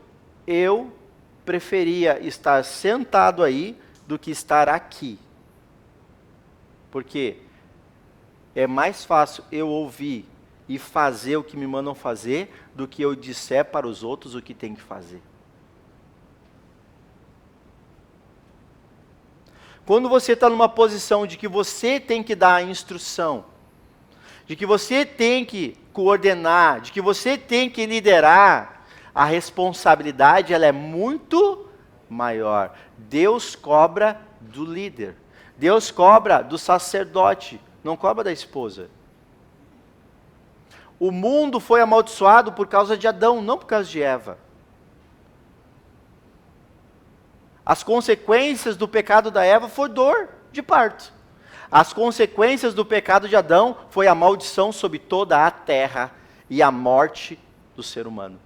preferia estar sentado aí do que estar aqui. Porque é mais fácil eu ouvir e fazer o que me mandam fazer do que eu disser para os outros o que tem que fazer. Quando você está numa posição de que você tem que dar a instrução, de que você tem que coordenar, de que você tem que liderar, a responsabilidade ela é muito maior. Deus cobra do líder. Deus cobra do sacerdote, não cobra da esposa. O mundo foi amaldiçoado por causa de Adão, não por causa de Eva. As consequências do pecado da Eva foi dor de parto. As consequências do pecado de Adão foi a maldição sobre toda a terra e a morte do ser humano.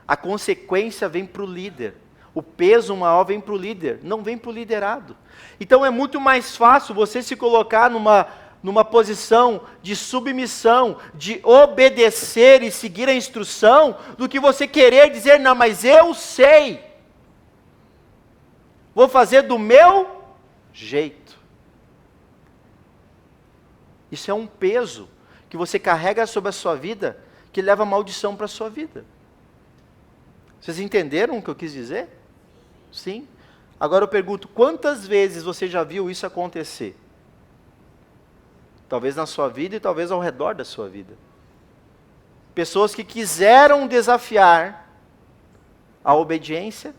A consequência vem para o líder. O peso maior vem para o líder, não vem para o liderado. Então é muito mais fácil você se colocar numa posição de submissão, de obedecer e seguir a instrução, do que você querer dizer, não, mas eu sei. Vou fazer do meu jeito. Isso é um peso que você carrega sobre a sua vida, que leva maldição para a sua vida. Vocês entenderam o que eu quis dizer? Sim? Agora eu pergunto, quantas vezes você já viu isso acontecer? Talvez na sua vida e talvez ao redor da sua vida. Pessoas que quiseram desafiar a obediência,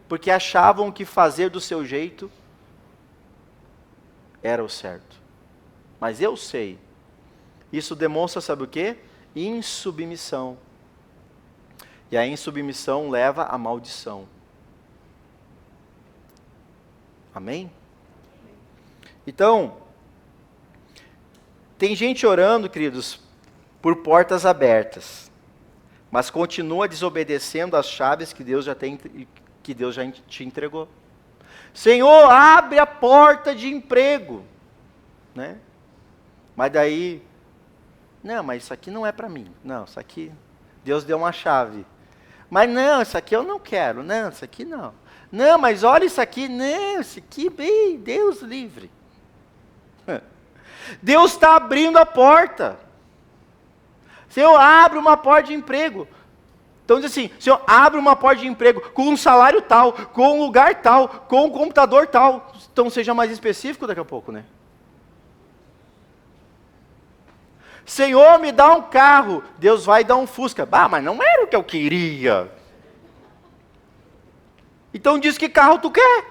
porque achavam que fazer do seu jeito era o certo. Mas eu sei, isso demonstra, sabe o quê? Insubmissão. E a insubmissão leva à maldição. Amém? Então, tem gente orando, queridos, por portas abertas, mas continua desobedecendo as chaves que Deus já te entregou. Senhor, abre a porta de emprego, né? Mas daí, não, mas isso aqui não é para mim. Não, isso aqui, Deus deu uma chave. Mas não, isso aqui eu não quero. Não, isso aqui não. Não, mas olha isso aqui. Não, isso aqui, bem, Deus livre. Deus está abrindo a porta. Senhor, abre uma porta de emprego. Então diz assim, Senhor, abre uma porta de emprego com um salário tal, com um lugar tal, com um computador tal. Então seja mais específico daqui a pouco, né? Senhor, me dá um carro. Deus vai dar um Fusca. Mas não era o que eu queria. Então diz que carro tu quer.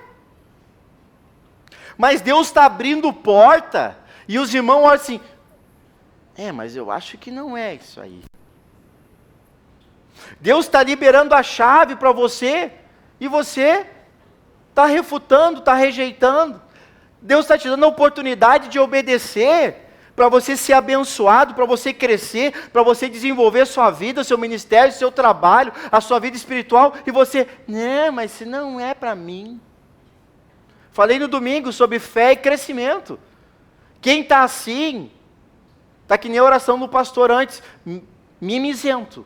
Mas Deus está abrindo porta. E os irmãos olham assim, mas eu acho que não é isso aí. Deus está liberando a chave para você, e você está refutando, está rejeitando. Deus está te dando a oportunidade de obedecer, para você ser abençoado, para você crescer, para você desenvolver sua vida, seu ministério, seu trabalho, a sua vida espiritual, e você, não, mas isso não é para mim. Falei no domingo sobre fé e crescimento. Quem está assim, está que nem a oração do pastor antes, mimizento.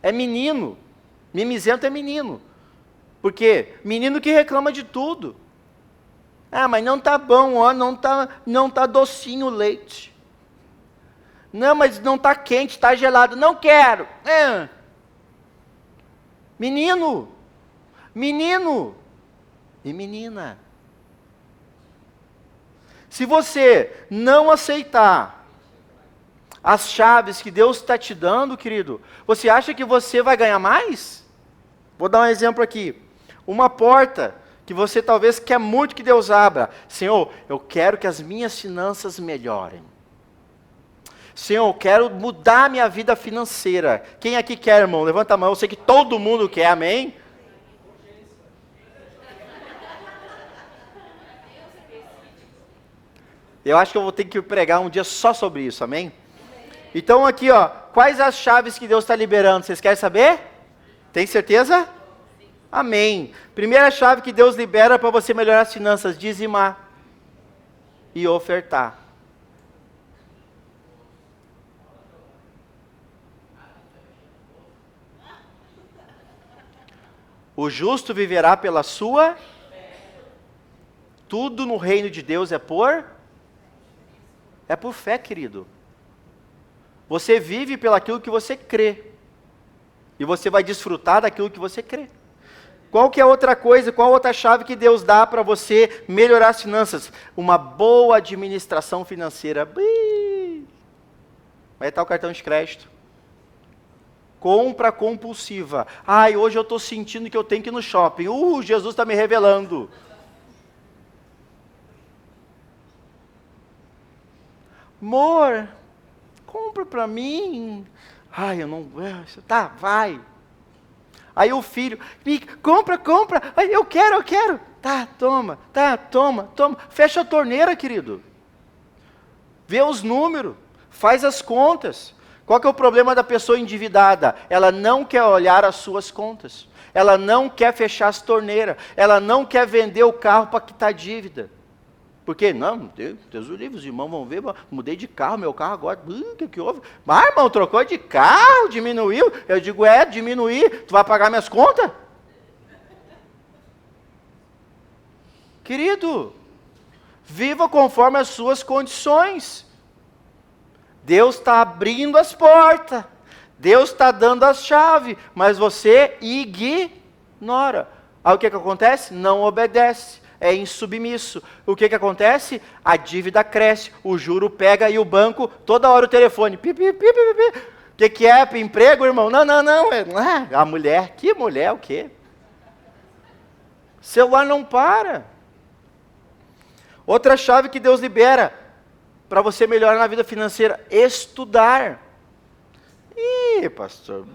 É menino. Mimizento é menino. Por quê? Menino que reclama de tudo. Mas não está bom, ó, não tá docinho o leite. Não, mas não está quente, está gelado. Não quero. Menino. Menino. E menina. Se você não aceitar as chaves que Deus está te dando, querido, você acha que você vai ganhar mais? Vou dar um exemplo aqui. Uma porta que você talvez quer muito que Deus abra. Senhor, eu quero que as minhas finanças melhorem. Senhor, eu quero mudar a minha vida financeira. Quem aqui quer, irmão? Levanta a mão. Eu sei que todo mundo quer, amém? Eu acho que eu vou ter que pregar um dia só sobre isso, amém? Então aqui, ó, quais as chaves que Deus está liberando? Vocês querem saber? Tem certeza? Amém. Primeira chave que Deus libera para você melhorar as finanças, dizimar e ofertar. O justo viverá pela sua. Tudo no reino de Deus é por fé, querido. Você vive pelaquilo que você crê. E você vai desfrutar daquilo que você crê. Qual que é outra coisa, qual outra chave que Deus dá para você melhorar as finanças? Uma boa administração financeira. Vai estar o cartão de crédito. Compra compulsiva. Hoje eu estou sentindo que eu tenho que ir no shopping. Jesus está me revelando. Amor, compra para mim. Eu não... Tá, vai. Aí o filho, compra. Eu quero. Tá, toma. Fecha a torneira, querido. Vê os números. Faz as contas. Qual que é o problema da pessoa endividada? Ela não quer olhar as suas contas. Ela não quer fechar as torneiras. Ela não quer vender o carro para quitar dívida. Por quê? Não, Deus o livre, os irmãos vão ver, mudei de carro, meu carro agora, o que houve? Mas, irmão, trocou de carro, diminuiu? Eu digo, diminuir, tu vai pagar minhas contas? Querido, viva conforme as suas condições. Deus está abrindo as portas. Deus está dando as chaves, mas você ignora. Aí o que acontece? Não obedece, é insubmisso. O que acontece? A dívida cresce, o juro pega e o banco, toda hora o telefone. Pi, pi, pi, pi, pi. O que é? Emprego, irmão? Não. A mulher, que mulher, o quê? Celular não para. Outra chave que Deus libera para você melhorar na vida financeira: estudar. Ih, pastor,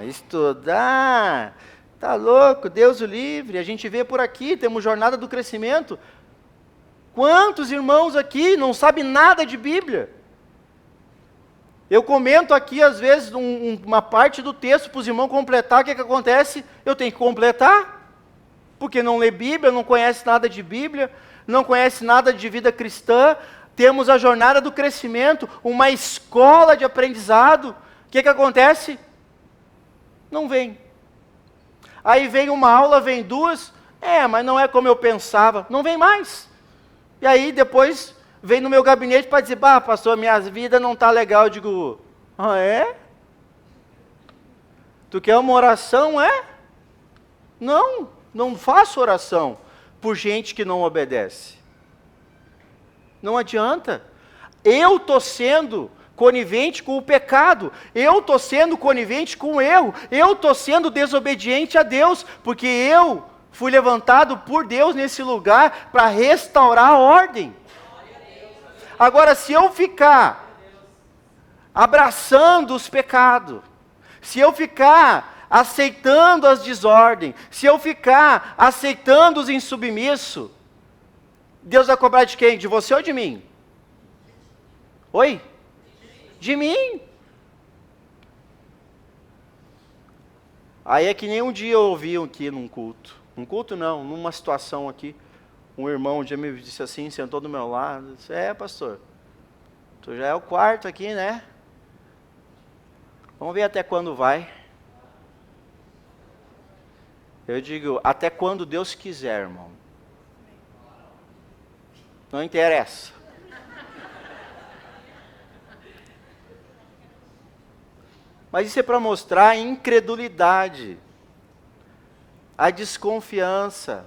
estudar, tá louco, Deus o livre. A gente vê por aqui, temos Jornada do Crescimento. Quantos irmãos aqui não sabem nada de Bíblia? Eu comento aqui, às vezes, uma parte do texto para os irmãos completar. O que acontece? Eu tenho que completar, porque não lê Bíblia, não conhece nada de Bíblia, não conhece nada de vida cristã. Temos a Jornada do Crescimento, uma escola de aprendizado. O que acontece? Não vem. Aí vem uma aula, vem duas, mas não é como eu pensava, não vem mais. E aí depois vem no meu gabinete para dizer: pastor, minha vida não está legal. Eu digo: é? Tu quer uma oração, Não faço oração por gente que não obedece. Não adianta. Eu estou sendo conivente com o pecado, eu estou sendo conivente com o erro, eu estou sendo desobediente a Deus, porque eu fui levantado por Deus nesse lugar para restaurar a ordem. Agora, se eu ficar abraçando os pecados, se eu ficar aceitando as desordens, se eu ficar aceitando os insubmissos, Deus vai cobrar de quem? De você ou de mim? Oi? De mim. Aí é que nem um dia eu ouvi aqui num culto não, numa situação aqui, um irmão um dia me disse assim, sentou do meu lado, disse: pastor, tu já é o quarto aqui, né? Vamos ver até quando vai. Eu digo: até quando Deus quiser, irmão. Não interessa. Mas isso é para mostrar a incredulidade, a desconfiança,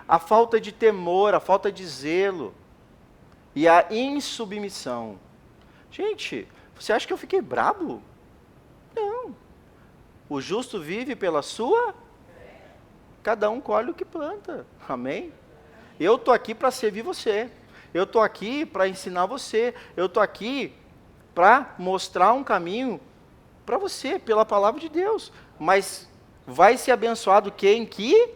a falta de temor, a falta de zelo e a insubmissão. Gente, você acha que eu fiquei brabo? Não. O justo vive pela sua... Cada um colhe o que planta. Amém? Eu estou aqui para servir você. Eu estou aqui para ensinar você. Eu estou aqui para mostrar um caminho para você, pela palavra de Deus. Mas vai ser abençoado quem quiser.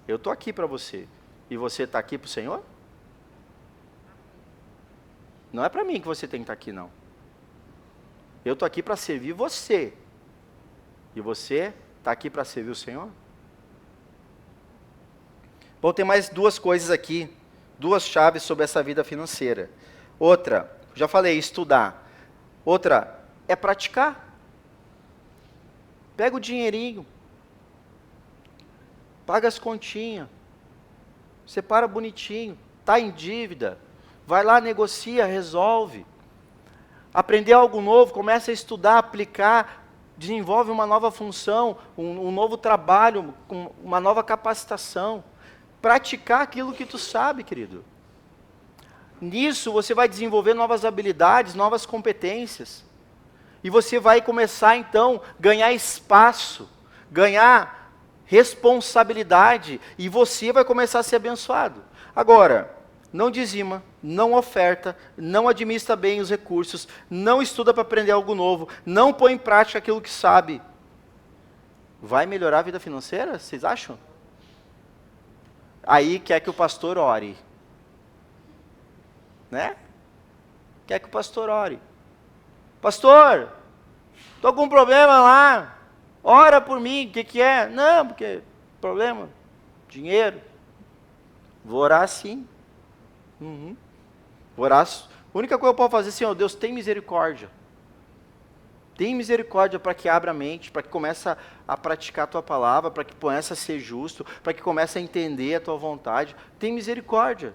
Eu estou aqui para você. E você está aqui para o Senhor? Não é para mim que você tem que estar aqui, não. Eu estou aqui para servir você. E você está aqui para servir o Senhor? Bom, tem mais duas coisas aqui. Duas chaves sobre essa vida financeira. Outra, já falei, estudar. Outra é praticar. Pega o dinheirinho, paga as continhas, separa bonitinho, está em dívida, vai lá, negocia, resolve. Aprender algo novo, começa a estudar, aplicar, desenvolve uma nova função, um novo trabalho, uma nova capacitação. Praticar aquilo que tu sabe, querido. Nisso você vai desenvolver novas habilidades, novas competências. E você vai começar então a ganhar espaço, ganhar responsabilidade. E você vai começar a ser abençoado. Agora, não dizima, não oferta, não administra bem os recursos, não estuda para aprender algo novo, não põe em prática aquilo que sabe. Vai melhorar a vida financeira? Vocês acham? Aí quer que o pastor ore. Né? Quer que o pastor ore. Pastor, estou com um problema lá. Ora por mim, o que é? Não, porque problema, dinheiro. Vou orar sim. Vou orar. A única coisa que eu posso fazer, Senhor Deus, tem misericórdia. Tem misericórdia para que abra a mente, para que comece a praticar a tua palavra, para que comece a ser justo, para que comece a entender a tua vontade. Tem misericórdia.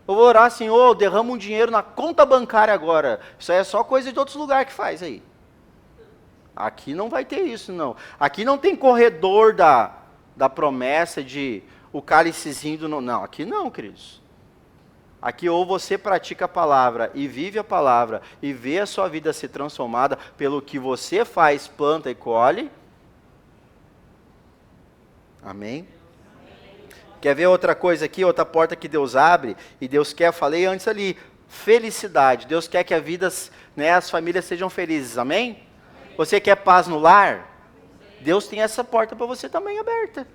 Eu vou orar, Senhor, derrama um dinheiro na conta bancária agora. Isso aí é só coisa de outros lugares que faz aí. Aqui não vai ter isso, não. Aqui não tem corredor da promessa de o cálicezinho do... Não, aqui não, queridos. Aqui ou você pratica a palavra e vive a palavra e vê a sua vida ser transformada pelo que você faz, planta e colhe. Amém? Quer ver outra coisa aqui, outra porta que Deus abre e Deus quer, falei antes ali, felicidade. Deus quer que a vida, né, as famílias sejam felizes, amém? Você quer paz no lar? Deus tem essa porta para você também aberta.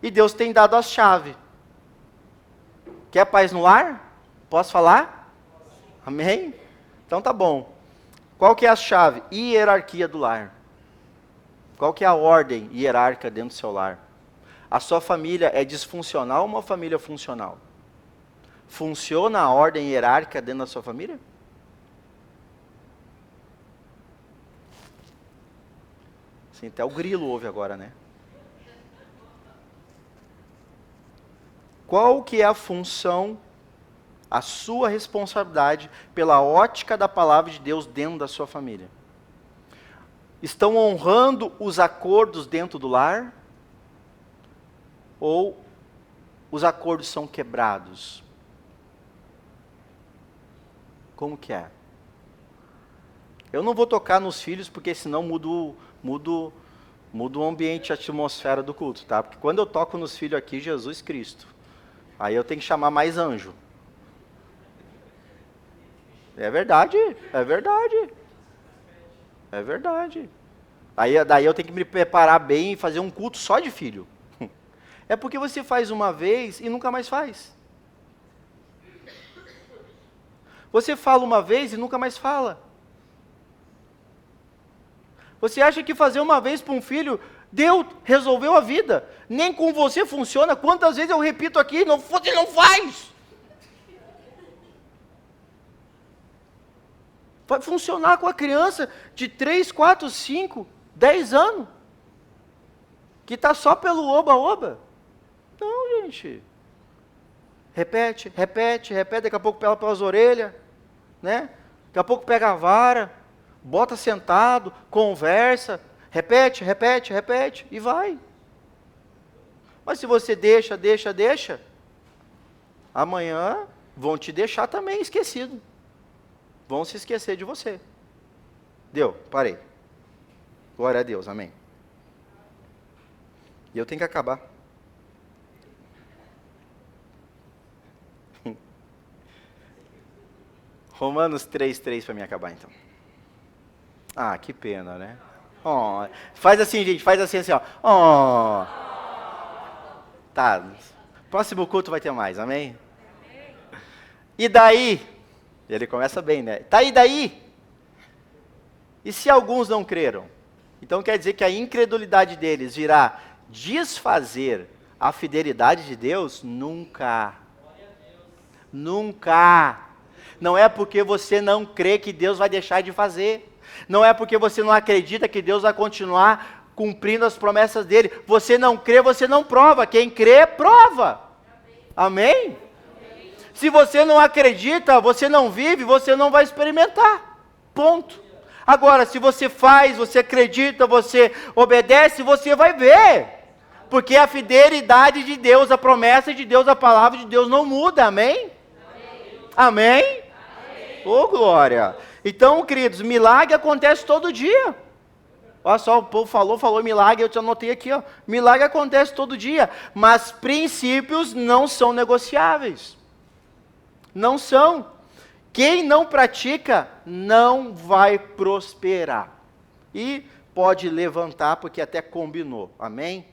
E Deus tem dado a chave. Quer paz no lar? Posso falar? Amém? Então tá bom. Qual que é a chave? Hierarquia do lar. Qual que é a ordem hierárquica dentro do seu lar? A sua família é disfuncional ou uma família funcional? Funciona a ordem hierárquica dentro da sua família? Sim, até o grilo ouve agora, né? Qual que é a função, a sua responsabilidade pela ótica da palavra de Deus dentro da sua família? Estão honrando os acordos dentro do lar? Ou os acordos são quebrados? Como que é? Eu não vou tocar nos filhos, porque senão mudo o ambiente, a atmosfera do culto, tá? Porque quando eu toco nos filhos aqui, Jesus Cristo, aí eu tenho que chamar mais anjo. É verdade, é verdade. É verdade. Daí eu tenho que me preparar bem e fazer um culto só de filho. É porque você faz uma vez e nunca mais faz. Você fala uma vez e nunca mais fala. Você acha que fazer uma vez para um filho, Deus resolveu a vida. Nem com você funciona. Quantas vezes eu repito aqui, você não faz. Vai funcionar com a criança de 3, 4, 5, 10 anos. Que está só pelo oba-oba. Não, gente. Repete, repete, repete, daqui a pouco pega pelas orelhas, né? Daqui a pouco pega a vara, bota sentado, conversa, repete, repete, repete, e vai. Mas se você deixa, amanhã vão te deixar também esquecido. Vão se esquecer de você. Deu, parei. Glória a Deus, amém. E eu tenho que acabar. Romanos 3:3 para mim acabar, então. Ah, que pena, né? Oh, faz assim, gente, faz assim, ó. Oh. Tá, próximo culto vai ter mais, amém? E daí? Ele começa bem, né? Tá, e daí? E se alguns não creram? Então quer dizer que a incredulidade deles virá desfazer a fidelidade de Deus? Nunca. Nunca. Não é porque você não crê que Deus vai deixar de fazer. Não é porque você não acredita que Deus vai continuar cumprindo as promessas dele. Você não crê, você não prova. Quem crê, prova. Amém? Se você não acredita, você não vive, você não vai experimentar. Ponto. Agora, se você faz, você acredita, você obedece, você vai ver. Porque a fidelidade de Deus, a promessa de Deus, a palavra de Deus não muda. Amém? Amém? Ô, glória! Então, queridos, milagre acontece todo dia. Olha só, o povo falou milagre, eu te anotei aqui, ó. Milagre acontece todo dia, mas princípios não são negociáveis. Não são. Quem não pratica, não vai prosperar. E pode levantar, porque até combinou. Amém?